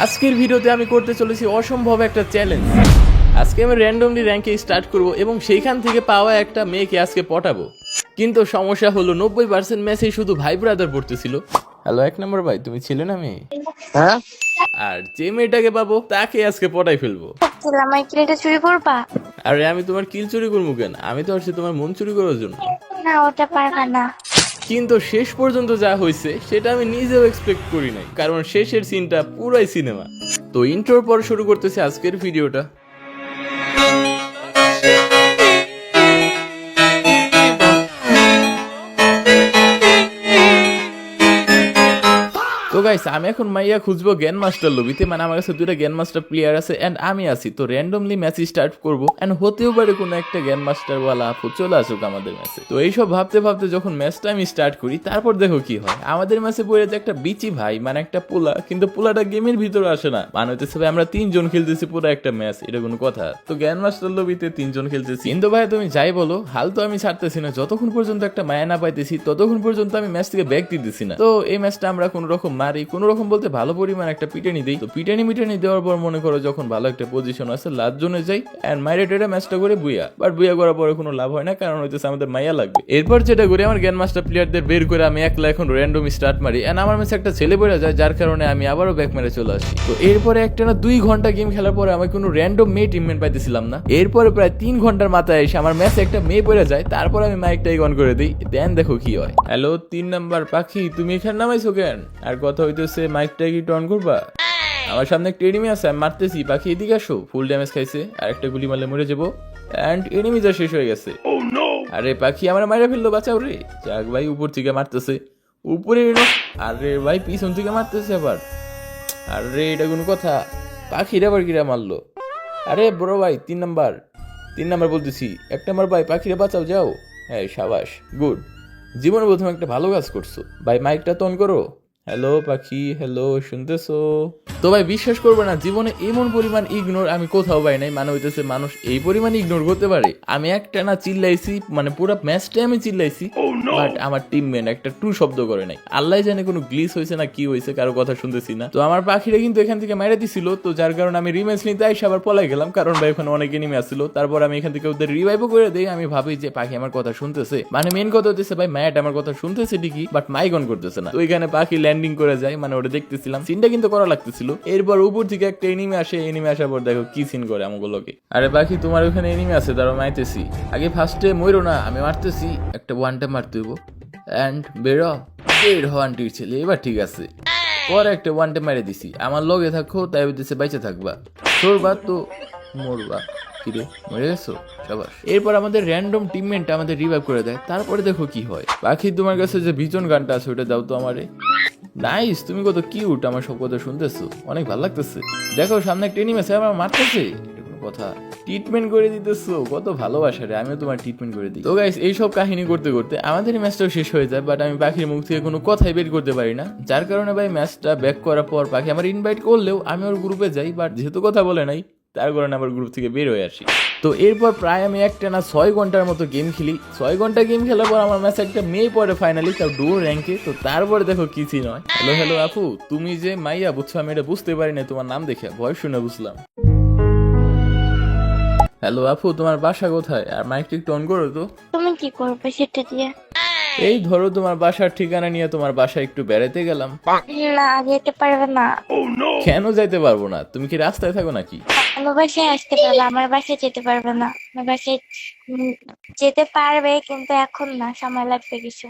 আজকের ভিডিওতে আমি করতে চলেছি অসম্ভব একটা চ্যালেঞ্জ। আজকে আমি র্যান্ডমলি র্যাঙ্কে স্টার্ট করব এবং সেইখান থেকে পাওয়া একটা মেয়েকে আজকে পটাবো। কিন্তু সমস্যা হলো 90% মেসেজ শুধু ভাই ব্রাদার পড়তেছিল। হ্যালো 1 নম্বর ভাই, তুমি ছিলে না মেয়ে? হ্যাঁ, আর যে মেয়েটাকে পাবো তাকে আজকে পটাই ফেলবো। আমার কিলটা চুরি করবা? আরে আমি তোমার কিল চুরি করবো কেন? আমি তো আসছি তোমার মন চুরি করার জন্য। না, ওটা পারবা না। কিন্তু শেষ পর্যন্ত যা হয়েছে সেটা আমি নিজেও এক্সপেক্ট করি নাই, কারণ শেষের সিনটা পুরাই সিনেমা। তো ইন্ট্রোর পর শুরু করতেছি আজকের ভিডিওটা। তো গাইস, আমি এখন মাইয়া খুঁজবো গ্যান মাস্টার লবিতে, মানে আমার কাছে দুইটা গ্যান মাস্টার প্লেয়ার আছে এন্ড আমি আছি। তো র্যান্ডমলি ম্যাচ স্টার্ট করবো এন্ড হতেও পারে কোনো একটা গ্যান মাস্টার ওয়ালা আপু চলে আসুক আমাদের ম্যাচে। তো এইসব ভাবতে ভাবতে যখন ম্যাচটা আমি স্টার্ট করি, তারপর দেখো কি হয়। আমাদের ম্যাচে পড়ে যে একটা বিচি ভাই, মানে একটা পোলা, কিন্তু পোলাটা গেমের ভিতরে আসে না। মানে হইতেছে ভাই আমরা 3 জন খেলতেছি পুরো একটা ম্যাচ, এটা কোনো কথা? তো গ্যান মাস্টার লবিতে 3 জন খেলতেছি। কিন্তু ভাই তুমি যাই বলো, হাল তো আমি ছাড়তেছি না। যতক্ষণ পর্যন্ত একটা মায়া না পাইতেছি ততক্ষণ পর্যন্ত আমি ম্যাচ থেকে ব্যাক দিতেছি না। তো এই ম্যাচটা আমরা কোন রকম মারি, কোন রকম বলতে ভালো পরিমাণ একটা পিটানি দেই। তো পিটানি দেওয়ার পর মনে করো যখন ভালো একটা পজিশন আছে লাস্ট জোনে যাই এন্ড মাইরে টেরা ম্যাচটা করে বুয়া। বাট বুয়া করার পরে কোনো লাভ হয় না, কারণ হইতেছে আমাদের মাইয়া লাগবে। এরপর যেটা করি, আমার গ্যান মাস্টার প্লেয়ারদের বের করে আমি একলা এখন র্যান্ডম স্টার্ট মারি এন্ড আমার ম্যাচে একটা ছেলে পড়ে যায়, যার কারণে আমি আবারও ব্যাক মেরে চলে আসি। তো এরপরে একটা না 2 ঘন্টা গেম খেলার পরে আমি কোনো র্যান্ডম মেয়ে টিমমেট পাইতেছিলাম না। এরপরে প্রায় 3 ঘন্টার মাথায় এসে আমার ম্যাচে একটা মেয়ে পড়ে যায়। তারপর আমি মাইকটাই অন করে দিই, দেন দেখো কি হয়। হ্যালো 3 নাম্বার পাখি, তুমি এখানে নামাইছো কেন? আর কথা হইতেছে মাইকটা কি টন করবা? আমার সামনে একটা এনিমি আছে, আমি মারতেছি। পাখি এদিকে আসো, ফুল ড্যামেজ খাইছে, আর একটা গুলি মারলে মরে যাবো এন্ড এনিমি যা শেষ হয়ে গেছে। আরে পাখি আমার মাইরা ফেললো, বাঁচাও রে। যাক ভাই, উপর থেকে মারতেছে, উপরে এলো। আরে ভাই পিছন থেকে মারতেছে আবার। আরে এটা কোনো কথা? পাখির আবার কিরা মারলো? আরে বড় ভাই 3 নাম্বার বলতেছি, 1 নাম্বার ভাই পাখিরে বাঁচাও, যাও। হ্যাঁ সাবাস, গুড। জীবনে প্রথম একটা ভালো কাজ করছো ভাই। মাইকটা তো অন করো। হ্যালো পাখি, হ্যালো, শুনতেছো? তো ভাই বিশ্বাস করবে না, জীবনে এমন পরিমাণ ইগনোর আমি কোথাও পাই নাই। মানে হইতেছে মানুষ এই পরিমাণ ইগনোর করতে পারে। আমি একটা না চিল্লাইছি, মানে পুরো ম্যাচটাই আমি চিল্লাইছি, বাট আমার টিমমেট একটা টু শব্দ করে নাই। আল্লাহ জানে কোনো গ্লিচ হয়েছে না কি হয়েছে, কারো কথা শুনতেছি না। তো আমার পাখিরা কিন্তু এখান থেকে মেরে দিছিল, তো যার কারণে আমি রিম্যাচ নিতে আইসা আবার পলাই গেলাম, কারণ ভাই ওখানে অনেক এনিমি আসছিল। তারপর আমি এখান থেকে ওদের রিভাইভও করে দেই। আমি ভাবি যে পাখি আমার কথা শুনতেছে, মানে মেন কথা হচ্ছে ভাই ম্যাট আমার কথা শুনতেছে ঠিকই, বাট মাইক অন করতেছে না। তো এখানে পাখি ল্যান্ডিং করে যায়, মানে ওটা দেখতেছিলাম, সিনটা কিন্তু করা লাগতেছিল। এরপর উপর থেকে একটা এনিমি আসে, এনিমি আসার পর দেখো কি সিন করে আমগুলোকে। আরে পাখি তোমার ওখানে এনিমি আছে, তারা মাইতেছি। আগে ফার্স্টে মইরো না, আমি মারতেছি, একটা ওয়ানটা মারতে হইব এন্ড বের হওয়ানটির ছেলে। এবার ঠিক আছে, পরে একটা ওয়ানটা মেরে দিছি। আমার লগে থাকো, তাই হইতেছে বাইচে থাকবা, সরবা তো মরবা। কিরে মরে গেছো? সাবাস। এরপর আমাদের র্যান্ডম টিমমেট আমাদের রিভাইভ করে দেয়। তারপরে দেখো কি হয়। পাখি তোমার কাছে যে ভিজন গানটা আছে ওটা দাও তো আমারে। নাইস, তুমি কত কিউট, আমার সব কথা শুনতেছো, অনেক ভালো লাগতেছে। দেখো সামনে একটা এনিমি আছে, আমার মারতেছে, এটা কোনো কথা? ট্রিটমেন্ট করে দিতেছো, কত ভালোবাসা রে, আমিও তোমার ট্রিটমেন্ট করে দিই। তো গাইস, এইসব কাহিনী করতে করতে আমাদের ম্যাচটাও শেষ হয়ে যায়, বাট আমি পাখির মুখ থেকে কোনো কথাই বের করতে পারি না। যার কারণে ভাই ম্যাচটা ব্যাক করার পর পাখি আমার ইনভাইট করলেও আমি ওর গ্রুপে যাই, বাট যেহেতু কথা বলে নাই তার কারণে আবার গ্রুপ থেকে বের হয়ে আসি। তো এরপর প্রায় আমি একটা না 6 ঘন্টার মতো গেম খেলি। 6 ঘন্টা গেম খেলার পর আমার ম্যাচে একটা মেয়ে পড়ে ফাইনালি, তাও ডুও র্যাঙ্কে। তো তারপরে দেখো কিছু নয়। হ্যালো আপু, তুমি যে মাইয়া বুঝছো, আমি এটা বুঝতে পারি না তোমার নাম দেখে, ভয় শুনে বুঝলাম। হ্যালো আপু, তোমার বাসা কোথায়? আর মাইকটা একটু অন করো তো। তুমি কি করবে সেটা দিয়ে? এই ধরো তোমার বাসার ঠিকানা নিয়ে তোমার বাসায় একটু বেড়াতে গেলাম। না, যেতে পারবে না। কেন যাইতে পারবো না? তুমি কি রাস্তায় থাকো নাকি? আমার বাসায় আসতে পারবে, আমার বাসায় যেতে পারবে না। আমার বাসায় যেতে পারবে, কিন্তু এখন না, সময় লাগবে কিছু।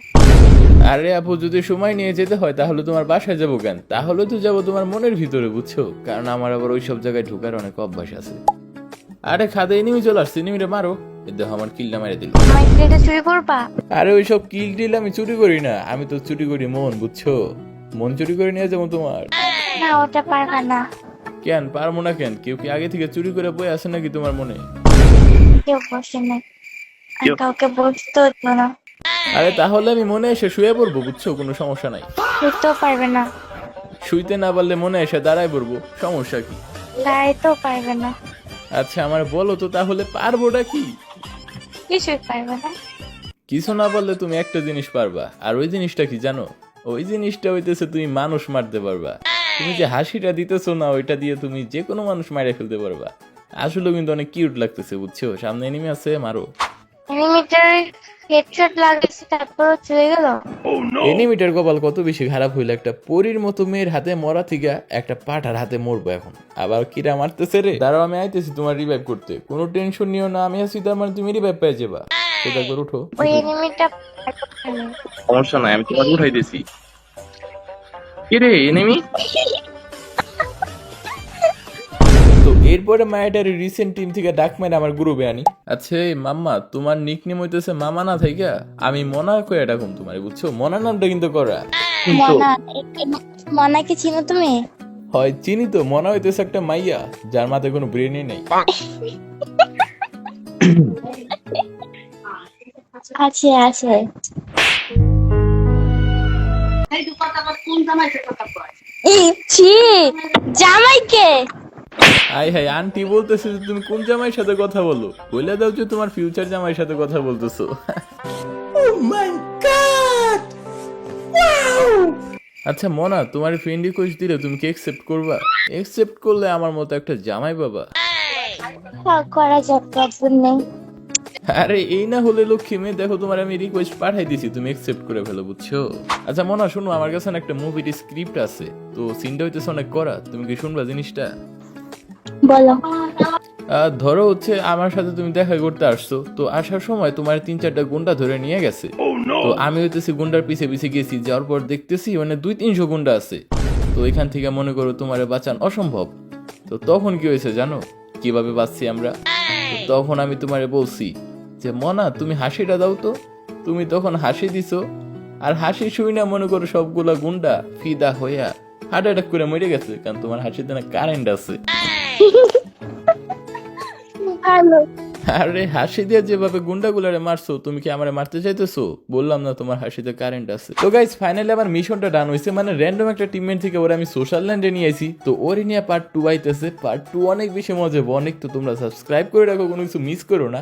আরে আপু, যদি সময় নিয়ে যেতে হয় তাহলে তোমার বাসায় যাবো কেন? তাহলে তো যাবো তোমার মনের ভিতরে, বুঝছো? কারণ আমার আবার ওইসব জায়গায় ঢোকার অনেক অভ্যাস আছে। আরে খাদে এনিমি চলে আসছে, এনিমিটা মারো। দেখো আমার কিলটা মেরে দিল। আমার কিলটা চুরি করবা? আরে ওইসব কিল টিল আমি চুরি করি না, আমি তো চুরি করি মন, বুঝছো? মন চুরি করে নিয়ে যাবো তোমার। না, ওটা পারবে না। কেন পারবো না কেন? কেউ কি আগে থেকে চুরি করে বই আছে নাকি তোমার মনে? কেউ বসে না, আর কাউকে বসতে হতো না। আরে তাহলে আমি মনে এসে শুয়ে পড়বো, বুঝছো? কোনো সমস্যা নাই। শুতেও পারবে না। শুইতে না পারলে মনে এসে দাঁড়ায় পড়বো, সমস্যা কি? দাঁড়াইতেও পারবে না। আচ্ছা আমার বলো তো তাহলে পারবোটা কি? কিছুই পারবে না। কিছু না পারলে তুমি একটা জিনিস পারবা, আর ওই জিনিসটা কি জানো? ওই জিনিসটা হইতেছে তুমি মানুষ মারতে পারবা। তুমি যে হাসিটা দিতেছো না, ওইটা দিয়ে তুমি যে কোনো মানুষ মাইরে ফেলতে পারবা। আসলে কিন্তু অনেক কিউট লাগতেছে, বুঝছো? সামনে এনিমি আছে, মারো। এনিমিটার হেডশট লাগাইছি তারপর চলে গেল। এনিমিটার কপাল কত বেশি খারাপ হইলো, একটা পরীর মতো মেয়ের হাতে মরা থেকে একটা পাঠার হাতে মরবো এখন। আবার কিরা মারতেছে রে, দাঁড়াও আমি আইতেছি তোমার রিভাইভ করতে, কোনো টেনশন নিও না, আমি আছি তার মানে তুমি রিভাইভ পেয়ে যাবা। সেটা করে উঠো। ওই এনিমিটা সমস্যা নাই, আমি তোমাকে উঠাই দিছি। কি রে এনিমি? তো এরপরে মায়াটার রিসেন্ট টিম থেকে ডাক মেরে আমার গ্রুপে আনি। আচ্ছা এই মাম্মা, তোমার নিকনেম হইতেছে মামা না থাইকা আমি মনা কয়ে ডাকুম তোমারে, বুঝছো? মনা নামটা কিন্তু করা কিন্তু মনা, মনাকে চিনো তুমি? হয়, চিনি তো। মনা হইতেছে একটা মাইয়া যার মাথায় কোনো ব্রেনই নেই। আছে আছে। এই ছি, জামাইকে হাই হাই, আন্টি বলতেছে যে তুমি কোন জামাইয়ের সাথে কথা বলো, বলে দাও যে তোমার ফিউচার জামাইয়ের সাথে কথা বলতেছো। আচ্ছা মনা, তোমার ফ্রেন্ড রিকোয়েস্ট দিলে তুমি কি একসেপ্ট করবা? একসেপ্ট করলে আমার মতো একটা জামাই বাবা। করা যাক, প্রবলেম নেই। আরে এই না হলে লক্ষ্মী মেয়ে, দেখো তোমার আমি রিকোয়েস্ট পাঠাই দিছি, তুমি একসেপ্ট করে ফেলো, বুঝছো? আচ্ছা মনা শোনো, আমার কাছে না একটা মুভির স্ক্রিপ্ট আছে, তো সিনটা হইতেছে অনেক করা, তুমি কি শুনবা জিনিসটা? বলো। ধরো হচ্ছে আমার সাথে তুমি দেখা করতে আসছো, তো আসার সময় তোমার 3-4টা গুন্ডা ধরে নিয়ে গেছে। তো আমি হইতেছি গুন্ডার পিছে পিছে গেছি, যাওয়ার পর দেখতেছি মানে 200-300 গুন্ডা আছে। তো এখান থেকে মনে করো তোমার বাঁচান অসম্ভব। তো তখন কি হয়েছে জানো কিভাবে বাঁচছি আমরা? তো তখন আমি তোমারে বলছি যে মনা তুমি হাসিটা দাও তো। তুমি তখন হাসি দিছো, আর হাসি শুই না মনে করো সবগুলা গুন্ডা ফিদা হইয়া হার্ট অ্যাটাক করে মরে গেছে, কারণ তোমার হাসিতে না কারেন্ট আছে। ভালো। আরে হাসি দিয়ে যেভাবে গুন্ডাগুলারে মারছো, তুমি কি আমারে মারতে চাইতেছো? বললাম না তোমার হাসিতে কারেন্ট আছে। তো গাইস ফাইনালি আমার মিশনটা ডান হইছে, মানে র্যান্ডম একটা টিমমেট থেকে ওরা আমি সোশ্যাল ল্যান্ডে নিয়ে আইছি। তো ওরে নিয়ে পার্ট 2 আইতেছে। পার্ট 2 অনেক বেশি মজা হবে অনেক। তো তোমরা সাবস্ক্রাইব করে রাখো, কোনো কিছু মিস করো না।